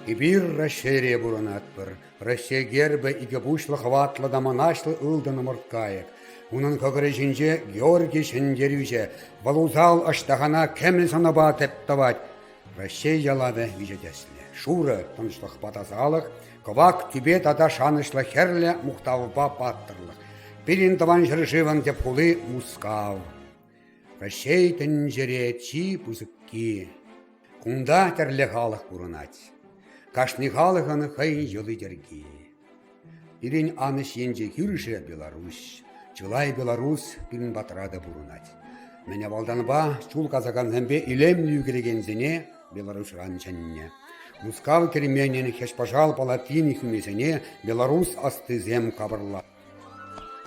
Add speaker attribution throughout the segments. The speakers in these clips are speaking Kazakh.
Speaker 1: И бир Россия буранатпыр. Россия гербе иге бушлы хватлы да манашлы ылдыны мұрткайық. Унын көгірежінже Георгий Шендерюже валузал аштағана кәміл санаба тептавать. Россия ялады вижедеслі. Шуры тынышлық батазалық, кывак тюбет ада шанышлы херлі мұқтавыба баттырлық. Бірін таван жыржыван деп хулы мускав. Россия тінжере чи пузыкки. Кунда терлі халық буранать. Кашны халыганы хай жылы дерги. Ирин аныш енже кюрше Беларусь. Чылай Беларусь бірін батырада бурунать. Мене балданба чул казаган зәмбе илем нүгірегензіне Беларусь ранчанне. Мускавы кеременен хешпажал палатини хүмесене Беларусь асты зем кабырла.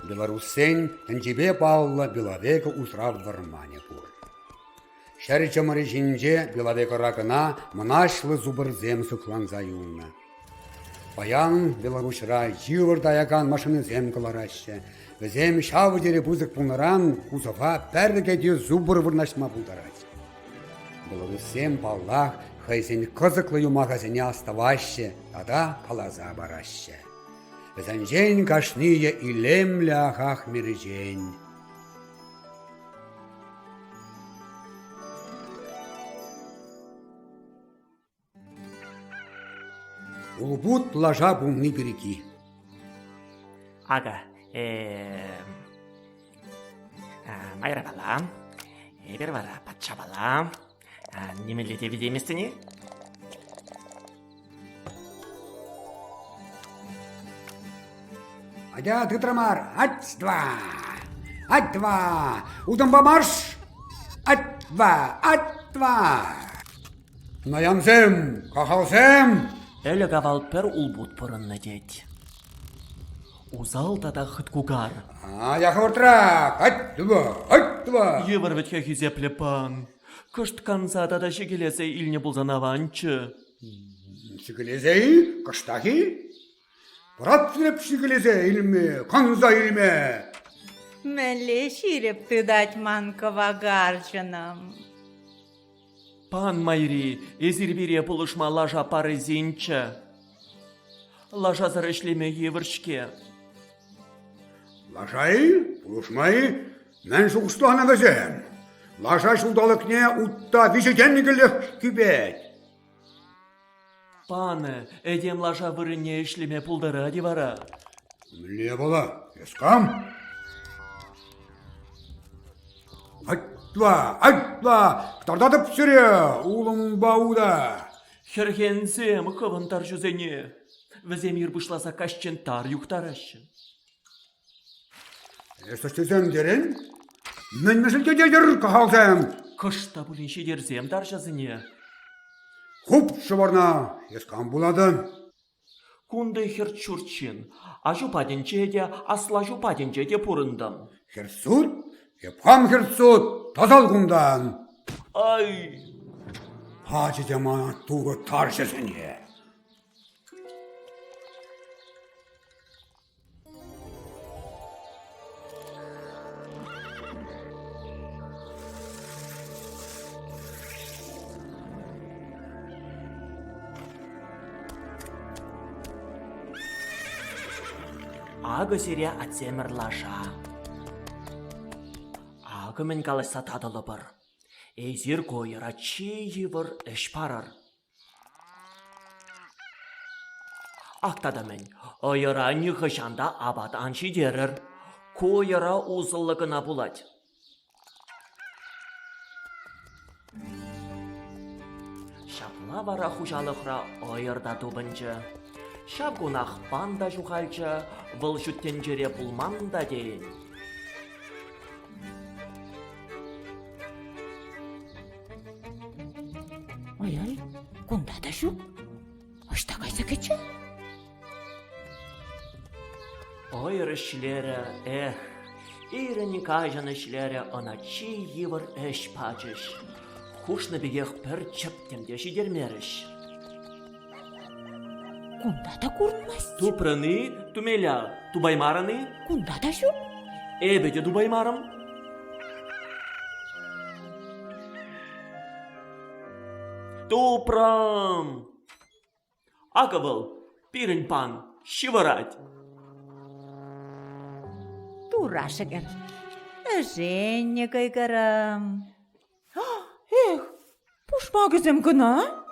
Speaker 1: Беларуссен тәнжебе балла Белавека усрав вармане бур. Шәрі чамары жинже Белавека ракына мұнашлы зубыр зем сұкланза юлна. Баян Беларусьра живыр даяган машины зем кыларашы. Зем шавы дере бузык пунаран кузова пәрдігеде зубыр вырнашма бұлдарач. Беларуссем баллах хайсен кызыклы юмағазыне аставашы, ада палаза барашы. Зәнжен кашные илемлі ағақ мережен. Улбут лажа бумны береги.
Speaker 2: Ага, майра бала, бір бара патша бала, немелете видеместіне?
Speaker 1: Адя тытрамар, ать-два, ать-два, удамба марш, ать-два, ать-два. Наянзем, кахалзем.
Speaker 2: Әлі гавал пір улбут пұрынны дед. Узал тада хыт кугар.
Speaker 1: Яхвыртрак, ать-два, ать-два.
Speaker 2: Евір бітке хизеплі пан. Кышт канса тада шекелесе илне бұлзанаванчы.
Speaker 1: Шекелезей, кыштахи? Брат сіреп шекелезе илме, канза илме.
Speaker 3: Мәле ширеп тыдать манкова гарчыным.
Speaker 2: Пан майри, езірбере пұлышма лажа пары зенчі. Лажа зырышлеме евіршке.
Speaker 1: Лажай, пулушмай, мен шуғыстуғана везем. Лажа шулдалықне утта вишеденнігілік күбет.
Speaker 2: Паны, әдем лажа вырыне ішлеме пұлдары адивара.
Speaker 1: Мле бола, ескам? Ать-два, ать-два, ктарда псіре, улым бауда.
Speaker 2: Херхензем хывынтар жүзене. Віземир бұшласа кашчентар юқтарашы.
Speaker 1: Эстестезем дерен? Мен мәсілге дедір кахалзем.
Speaker 2: Кышта бұлін шедерзем дар жазыне.
Speaker 1: Хуп шыбарна, ескам буладын.
Speaker 2: Кунды хер чурчин, а жупаденче де, асла жупаденче де пұрындым.
Speaker 1: Херсуд, епхам херсуд, тазал кундан.
Speaker 2: Ай!
Speaker 1: Хачы жамана туғы таршысыне.
Speaker 2: Ағы сере атсемір лаша. Ағы мен қалыса тадылы бір. Эзір койыра чейі бір үш парыр. Ақтада мен, ойыра нюхышанда абат анши дерір. Койыра ұзылығына бұлад. Шапла бара хужалықра ойырда дубынчы. Шабгунах банда жухальча, выл жүттенжере бұлманда дейін.
Speaker 3: Ой-ой, кунда да шу? Ашта кайса кече?
Speaker 2: Ойыр ішлері, иріні кажан ішлері оначи евір үш пачыш. Хушны бігех пір чөптемде шидермеріш.
Speaker 3: Кунда да курнмас?
Speaker 2: Тупраны, тумеля, тубаймараны,
Speaker 3: Кунда да шу?
Speaker 2: эбеде тубаймарым. Тупрам! Акабыл, пирін пан, шиварать.
Speaker 3: Тура шігір. Женне кайгарам. Эх, пушма кізім күна?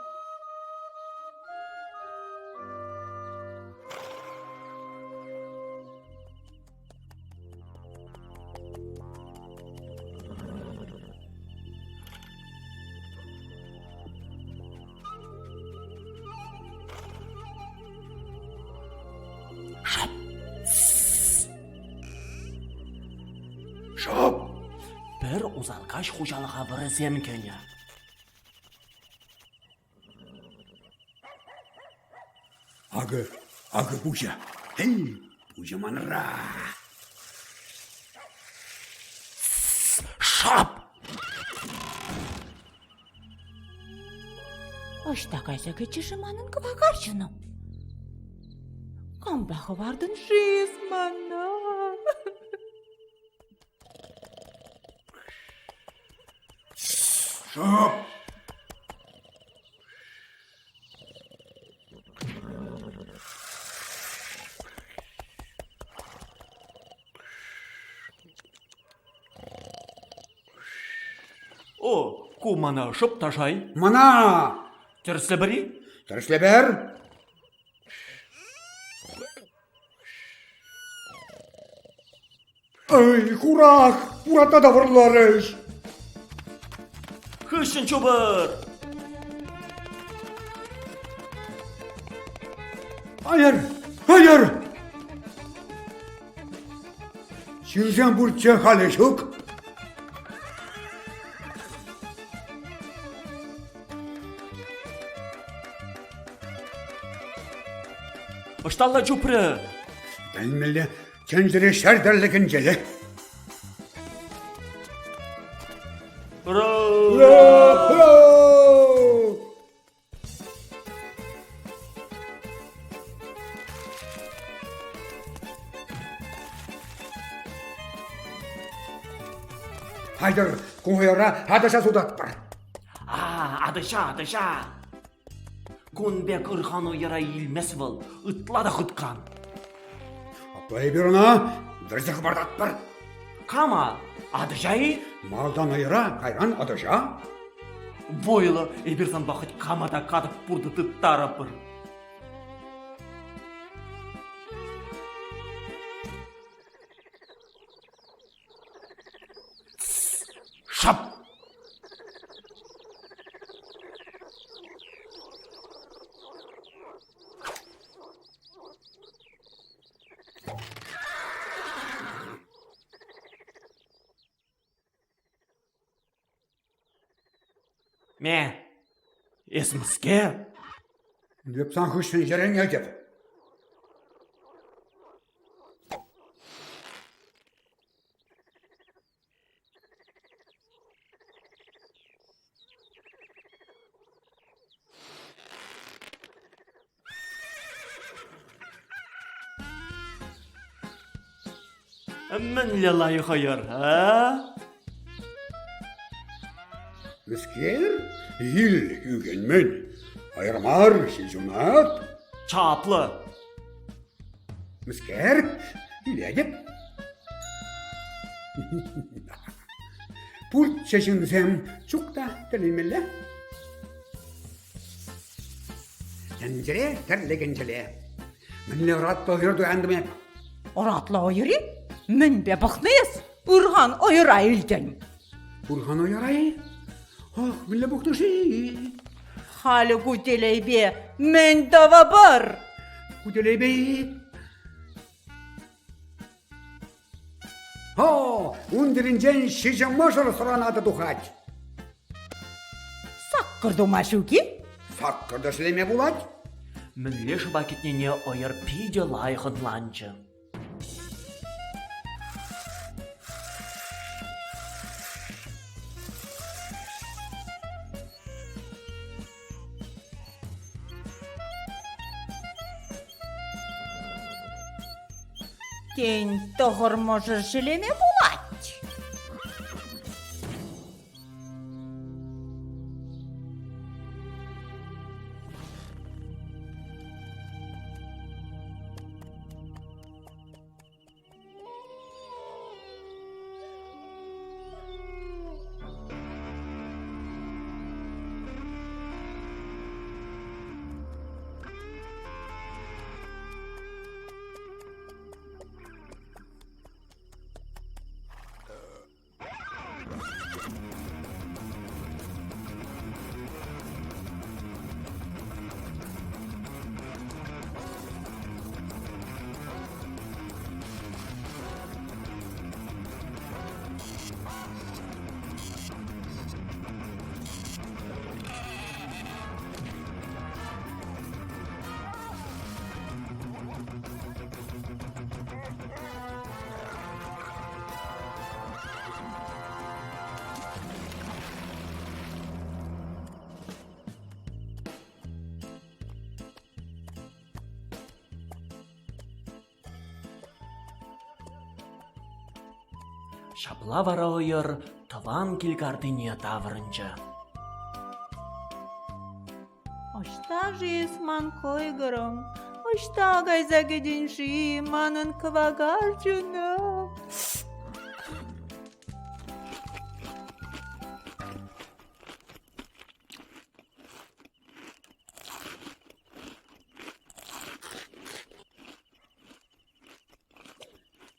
Speaker 1: Шап!
Speaker 2: Bir uzalkaş xo'jalig'a birizem kenya.
Speaker 1: Ағы бұжа. Эй, бұжа манра.
Speaker 2: Шап!
Speaker 3: Ошта кайса кечішіманын квагарчыну. Камбағы бардың жизмана.
Speaker 1: Шап!
Speaker 2: О, кумана шып ташай.
Speaker 1: Мана!
Speaker 2: Терслі бірі?
Speaker 1: Тіріслебер? Ай, курак! Burada da vırlarız.
Speaker 2: Хышын чобыр!
Speaker 1: Hayır! Hayır! Sizden burça halışık.
Speaker 2: Ышталла чупры!
Speaker 1: Bilmeli, kendine şerderlikin geli.
Speaker 2: Ура!
Speaker 1: Haydır, kuhuyora hadışa sudat var.
Speaker 2: Адыша! Кунбек ырхан ойыра илмес был, ытла да хыткан.
Speaker 1: Atlay bir ona, dırzik bardat var.
Speaker 2: Кама, адышай?
Speaker 1: Maldan ayıra, hayran adışa.
Speaker 2: Бойлы, эберсан бақыт камада кадып бұрды тыттары бір. Шап! Ме, есмізге?
Speaker 1: Lepsan hışın yerin edip.
Speaker 2: Мінлі лайы хайыр, а?
Speaker 1: Misker, il yügenmen. Ayırmar sizunat.
Speaker 2: Çaplı.
Speaker 1: Misker, il edip. Pult çeşinsem çok da dilimelle. Tencere terlegencele. Minle ratta hırdı endime.
Speaker 3: Оратла ойыры? Мін бе бұқнайыз. Ұрған ойыра елден.
Speaker 1: Burhan oyaray. Ah, minle buktuşi.
Speaker 3: Халі көтелей бе, мін дава бар.
Speaker 1: Kudeley bey. Ha, undirincen şişen maşarı soranadı duhaç.
Speaker 3: Саққырды машуки?
Speaker 1: Sakkırda sileme bulat.
Speaker 2: Мінлі шыбакетнене ойыр пиде лайығын ланчы.
Speaker 3: Кен тоғыр можыр шілеме болат.
Speaker 2: Шапла вара ойыр тыван килгардыне таврынчы.
Speaker 3: Ошта жесман койгырым, ошта гайза гединши манын квагар жуна.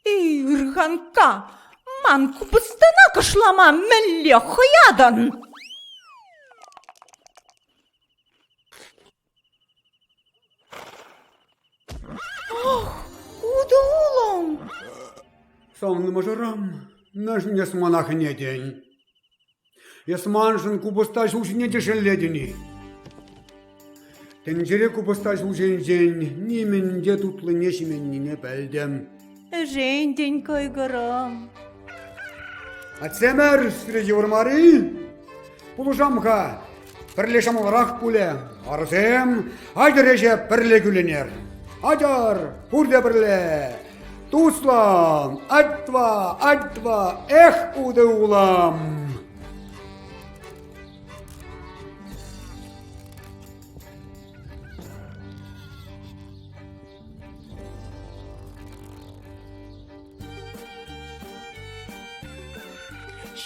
Speaker 3: Ирганка, ман купыстана кышлама мелле хыядан. Куда улам?
Speaker 1: Самны мажарам, нажын ясманах не день. Ясманшын купысташ ушіне дешелледіні. Тенжере купысташ ушен жен, немен де тутлы нешімен не бәлдем.
Speaker 3: Жендень койгырым.
Speaker 1: Атсемер среди урмари, пулушамха, пірлешам оларақ пуле, арзем, айдыреше пірле күленер. Аjar, purde birle, Tuzlam, Adva, ude ulam.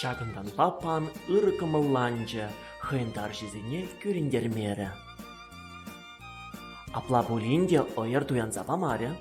Speaker 2: Шагындан папан ыркымылланчы, хыйындар жизине көріндермері. Апла булинде ойыр туянза памаре.